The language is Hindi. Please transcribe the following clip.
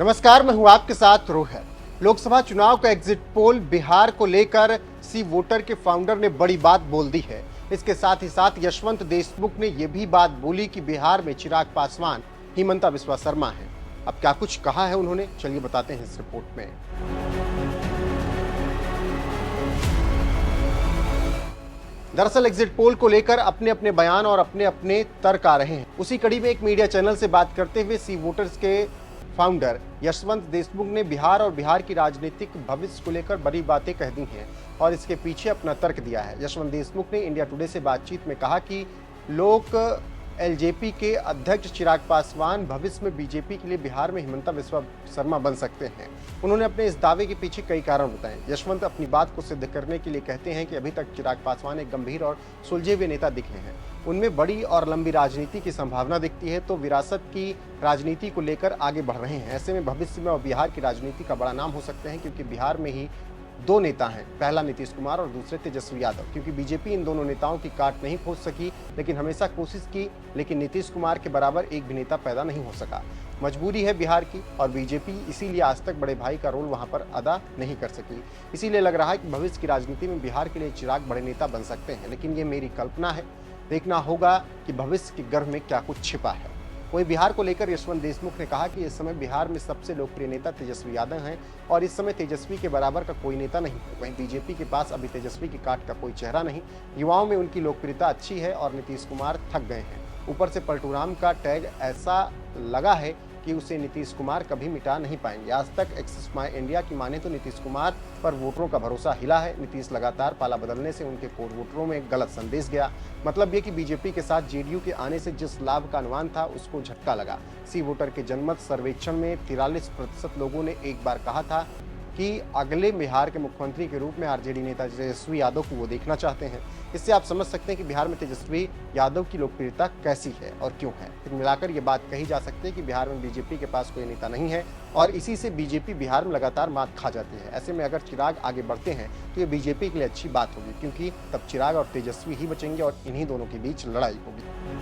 नमस्कार, मैं हूं आपके साथ रोहित। लोकसभा चुनाव का एग्जिट पोल बिहार को लेकर सी वोटर के फाउंडर ने बड़ी बात बोल दी है। इसके साथ ही साथ यशवंत देशमुख ने यह भी बात बोली कि बिहार में चिराग पासवान, हिमंता बिस्वा शर्मा है। अब क्या कुछ कहा है उन्होंने, चलिए बताते हैं इस रिपोर्ट में। दरअसल एग्जिट पोल को लेकर अपने अपने बयान और अपने अपने तर्क आ रहे हैं। उसी कड़ी में एक मीडिया चैनल से बात करते हुए सी वोटर्स के फाउंडर यशवंत देशमुख ने बिहार और बिहार की राजनीतिक भविष्य को लेकर बड़ी बातें कह दी हैं और इसके पीछे अपना तर्क दिया है। यशवंत देशमुख ने इंडिया टुडे से बातचीत में कहा कि लोग एलजेपी के अध्यक्ष चिराग पासवान भविष्य में बीजेपी के लिए बिहार में हिमंता बिस्वा शर्मा बन सकते हैं। उन्होंने अपने इस दावे के पीछे कई कारण बताए। यशवंत अपनी बात को सिद्ध करने के लिए कहते हैं कि अभी तक चिराग पासवान एक गंभीर और सुलझे हुए नेता दिखे हैं। उनमें बड़ी और लंबी राजनीति की संभावना दिखती है, तो विरासत की राजनीति को लेकर आगे बढ़ रहे हैं। ऐसे में भविष्य में और बिहार की राजनीति का बड़ा नाम हो सकते हैं, क्योंकि बिहार में ही दो नेता हैं, पहला नीतीश कुमार और दूसरे तेजस्वी यादव। क्योंकि बीजेपी इन दोनों नेताओं की काट नहीं खोज सकी, लेकिन हमेशा कोशिश की, लेकिन नीतीश कुमार के बराबर एक भी नेता पैदा नहीं हो सका। मजबूरी है बिहार की और बीजेपी इसीलिए आज तक बड़े भाई का रोल वहां पर अदा नहीं कर सकी। इसीलिए लग रहा है कि भविष्य की राजनीति में बिहार के लिए चिराग बड़े नेता बन सकते हैं, लेकिन ये मेरी कल्पना है। देखना होगा कि भविष्य के गर्भ में क्या कुछ छिपा है। वहीं बिहार को लेकर यशवंत देशमुख ने कहा कि इस समय बिहार में सबसे लोकप्रिय नेता तेजस्वी यादव हैं और इस समय तेजस्वी के बराबर का कोई नेता नहीं है। वहीं बीजेपी के पास अभी तेजस्वी की काट का कोई चेहरा नहीं। युवाओं में उनकी लोकप्रियता अच्छी है और नीतीश कुमार थक गए हैं। ऊपर से पलटूराम का टैग ऐसा लगा है कि उसे नीतीश कुमार कभी मिटा नहीं पाएंगे। आज तक एक्सिस माय इंडिया की माने तो नीतीश कुमार पर वोटरों का भरोसा हिला है। नीतीश लगातार पाला बदलने से उनके कोर वोटरों में गलत संदेश गया। मतलब ये कि बीजेपी के साथ जेडीयू के आने से जिस लाभ का अनुमान था, उसको झटका लगा। सी वोटर के जनमत सर्वेक्षण में 43% लोगों ने एक बार कहा था कि अगले बिहार के मुख्यमंत्री के रूप में आरजेडी नेता तेजस्वी यादव को वो देखना चाहते हैं। इससे आप समझ सकते हैं कि बिहार में तेजस्वी यादव की लोकप्रियता कैसी है और क्यों है। फिर मिलाकर ये बात कही जा सकती है कि बिहार में बीजेपी के पास कोई नेता नहीं है और इसी से बीजेपी बिहार में लगातार मात खा जाती है। ऐसे में अगर चिराग आगे बढ़ते हैं तो ये बीजेपी के लिए अच्छी बात होगी, क्योंकि तब चिराग और तेजस्वी ही बचेंगे और इन्हीं दोनों के बीच लड़ाई होगी।